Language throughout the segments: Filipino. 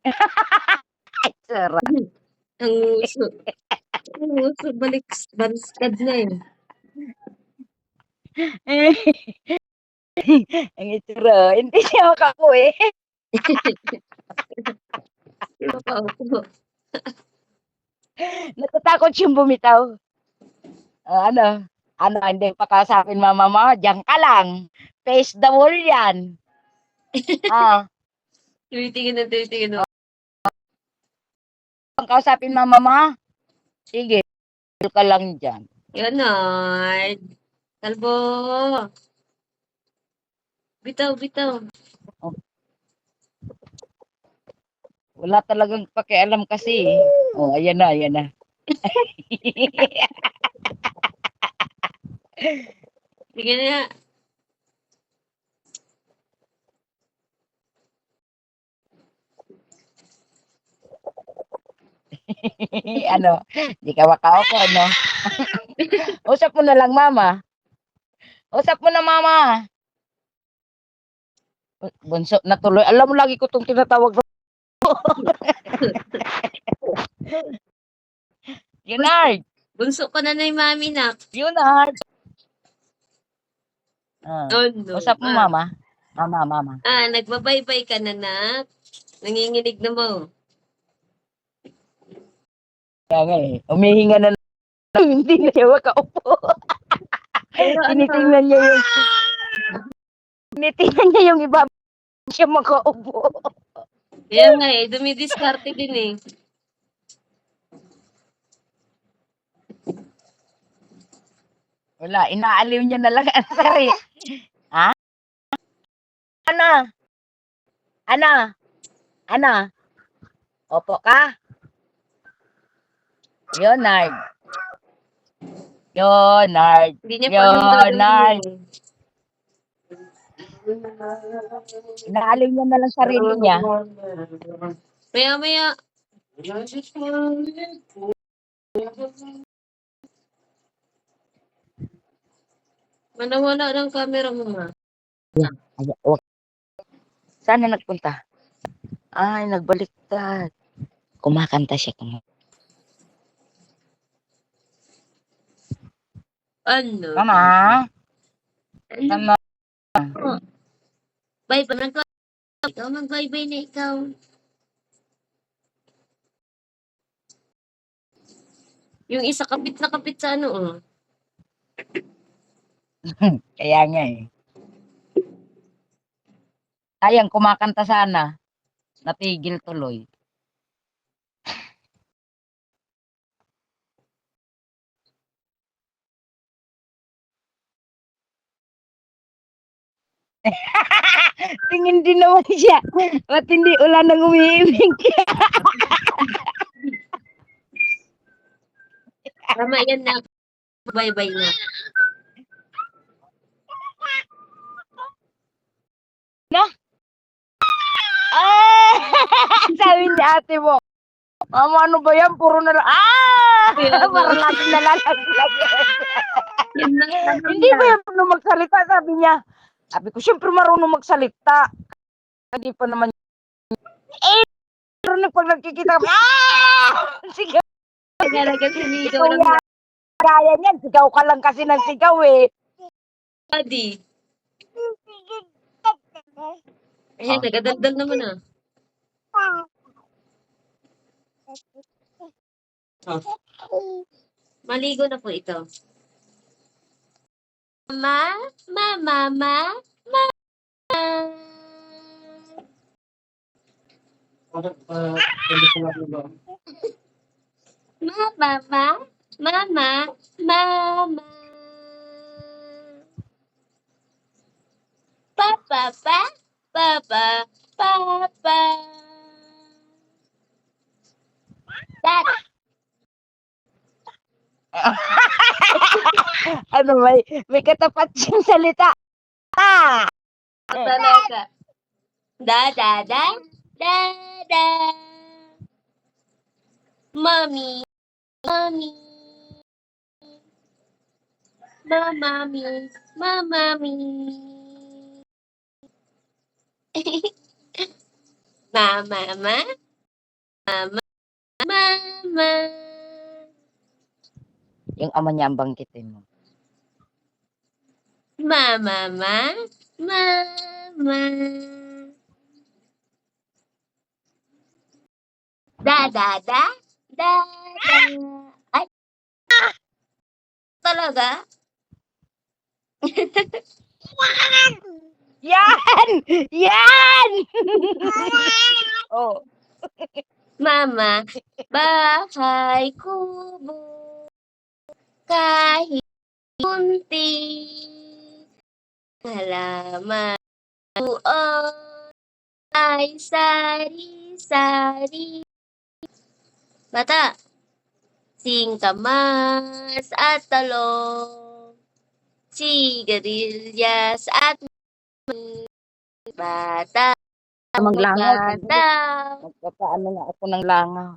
Ay, sarap. Ang uso. Ang uso baliktad na, eh. Ang itsura, hindi siya makauwi. Di makaupo. Natatakot siyang bumitaw. Ano, hindi pa kausapin mama mo, diyan ka lang. Face the wall yan. Tumitingin na. Ang kausapin mama mo, sige, ka lang dyan. Leonard. Kalbo. Bitaw. Oh, wala talagang pakialam kasi. Oh, ayan na. Sige na. Ano, di ka makaupo, no? Usap mo na lang, mama. Usap mo na, mama. Bunso, natuloy. Alam mo, lagi ko itong tinatawag. Leonard! Bunso ko na na yung mami na. Leonard! Oh, no. Usap mo, mama. Mama. Nagbabaybay ka na, nak. Nanginginig na mo. Kaya nga eh, umihinga na hindi na siya makaupo. Pero Tinitingnan niya yung iba siya makaupo. Kaya nga eh, dumidiskarte din eh. Wala, inaaliw niya na lang ang sari. Ha? Ana? Opo ka? Leonard. Hindi niya pa alam gagawin eh. Inaaliw niya na lang sarili niya. Maya. Manawala ng camera mo nga. Saan na nagpunta? Ay, nagbaliktad. Kumakanta siya. Ano? Mama? Mama? Bye pa. Ikaw mag-bye-bye na ikaw. Yung isa kapit na kapit sa ano oh. Kaya nga eh. Sayang, kumakanta sana. Natigil tuloy. Tingin din naman siya. Ba't hindi ulan nang umiimig? Tama yan na. Bye-bye na. No? Sabi ni ate mo. Mama, ano ba yan? Puro na lang. Parang natin nalalaglag. Hindi ba yan marunong magsalita? Sabi niya. Sabi ko, syempre marunong magsalita. Hindi pa naman. Pero pag nagkikita kami, sigaw. Sinigaw lang na. Kaya niyan, sigaw ka lang kasi ng sigaw eh. Daddy. Ayan, nagadaldal naman ah. Maligo na po ito. Mama. Mama. Papa. Dad. Ano, may katapat siyang salita. Talaga. Dada. Mommy. Mamami. Mama. Mama. Yung ama niya ang banggitin mo. Mama. Da. Ay, talaga? Yan! Yan! Oh. Mama, bahay kubo, kahit munti, halaman doon ay sari-sari. Bata, singkamas at talong, sigarilyas at bata, Maglangaw. bata, Magpapaano na ako ng langaw.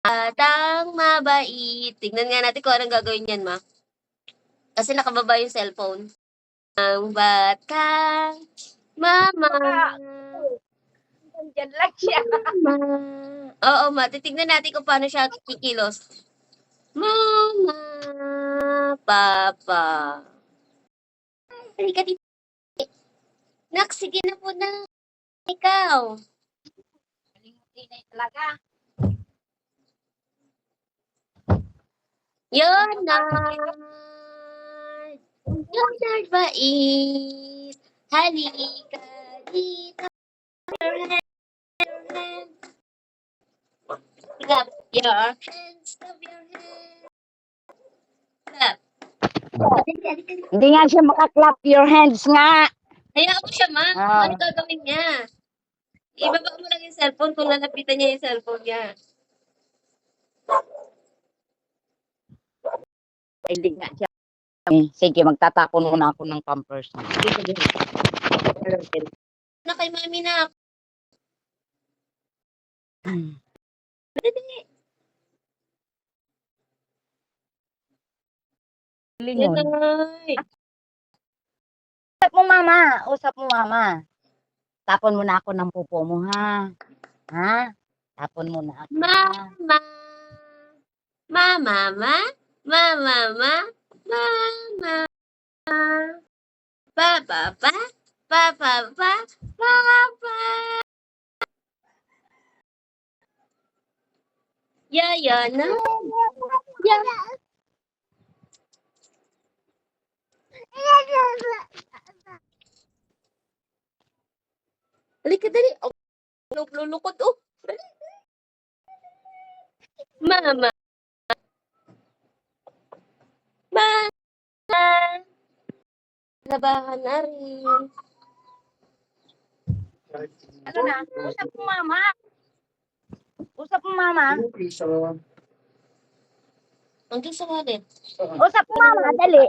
batang mabait. Tignan nga natin kung anong gagawin niyan, ma. Kasi nakababa yung cellphone. Ang batang mama. Diyan lang siya. Mama. Oo, ma. Titignan natin kung paano siya kikilos. Mama. Papa. Halika dito. Nak, sige na po na. Ikaw. Talaga. Leonard. Leonard bait. Halika dito. Clap your hands. Clap your hands. Clap. Hindi nga siya makaklap your hands nga. Hayaan mo siya, ma. Ah. Ano gagawin niya? Ibaba mo lang yung cellphone kung lalapitan niya yung cellphone niya. Hindi nga siya. Sige, magtatapon muna ako ng pampers. Na kay mami na. Lingon. Ay. Usap mo mama. Usap mo mama. Tapon muna ako ng pupo mo ha. Ha? Tapon muna ako. Mama. Mama. Mama. Mama. Papa. Papa. Papa. Yaya na. Yaya. Halika, dali. Oh, lulukod. Oh, dali. Mama. Mama. Labahan na rin. Ano na? Usap mo mama. Usap mo mama. Ang sa wallet. Usap mo mama. Dali.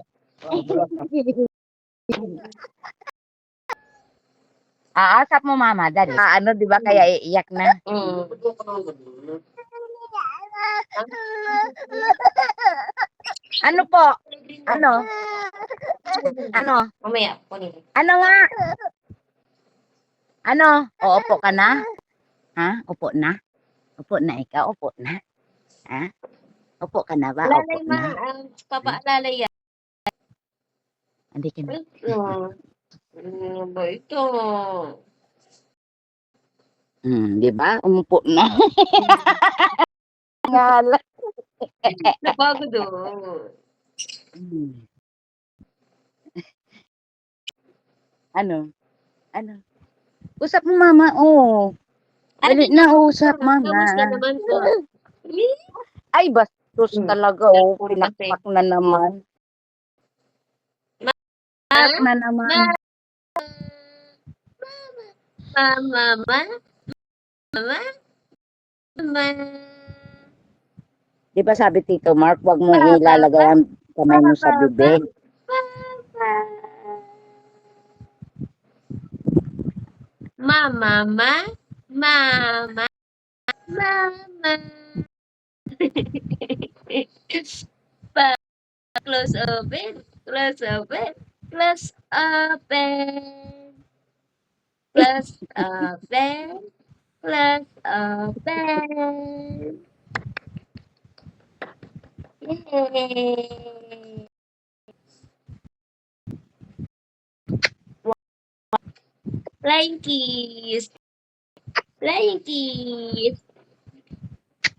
Usap mo mama. Dali. Ano, di ba kaya iiyak na? Ano po? Ano? Ano? Mamaya. Kunin. Ano nga? Ano? O, upo ka na? Ha? Upo na? Upo na ikaw? Upo na? Ha? Upo ka na ba? Lalay, Upo ma. na? Papaalalay yan. Hindi ka na. Ano ba ito? Di ba? Umupo na. Ngala. Napagod oh. Ano? Ano? Usap mo mama. Oh. Dali na usap mama. Kamusta naman po? Ay, bastos talaga. Oh. Pinakpak na naman. Pinakpak na naman. Mama. Di ba sabi Tito Mark, wag mo ilalagay ang kamay mo sa bibig. Mama. Close open. Plus a pen. Plus a pen. Yay! Flying kiss. Flying kiss.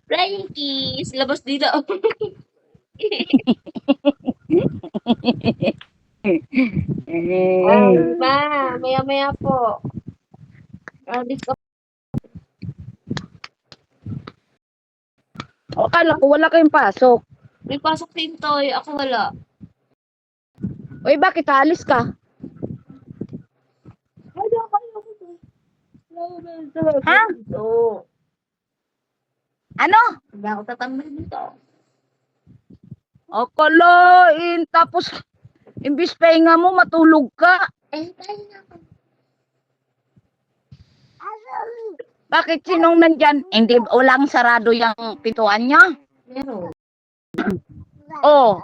Flying kiss. Labas dito. Ma, maya-maya po. Disco. O, akala ko wala kayong pasok. May pasok si Intoy. Ako wala. Uy, bakit alis ka? Wala kayo. Ha? Ano? Hindi ako tatambay dito. Akalain, tapos imbis pahinga mo, matulog ka. Tayo na ako. Bakit sinong nandyan? Hindi, walang sarado yung pintuan niya. Meron. Oh.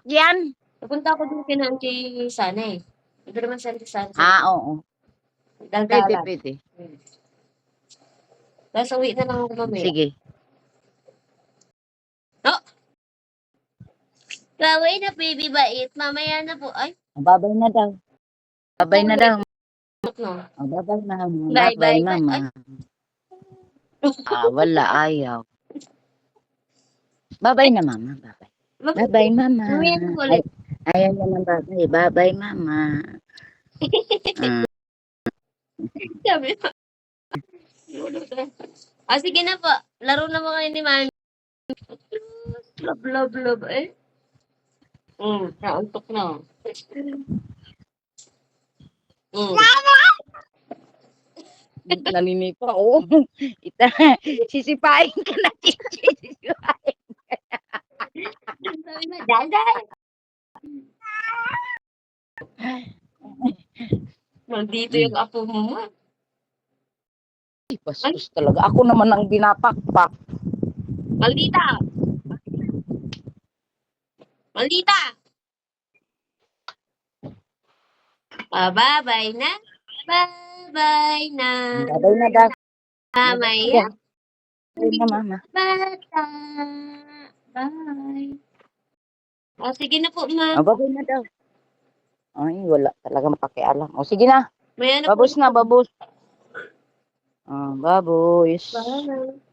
Yan? Napunta ako dun kina Auntie Sana eh. Ito naman sa Auntie Sana. Oo. Pwede, Daldalan. pwede. Tapos uwi na lang ako mamaya. Sige. Oh! Kaway na baby bait. Mamaya na po. Ay, Babay na daw. Babay na daw. no. Babay na. Bye, Babay, bye, bye. mama. Wala, ayaw. Babay na, mama. Babay. Babay, mama. Mamaya na po ulit. Ayaw na ng babay. Babay, mama. Sabi na. Sige na po. Laro na mo kayo ni Mami. Love. Eh. Naantok na. Naninipa, oo. Sisipain ka na. Sisipain. Sabi na, daday. Maldito yung apo mo mo. Bastos talaga. Ako naman ang binapakpak. Maldita! Maldita! Bye-bye na. Bye-bye na. Babay na daw. Mamaya. Babay na, mama. Bata. Bye. Sige na po, ma. Babay na daw. Ay, wala talagang pakialam. Sige na. Maya na po. Babos na, babos. Babos. Bye.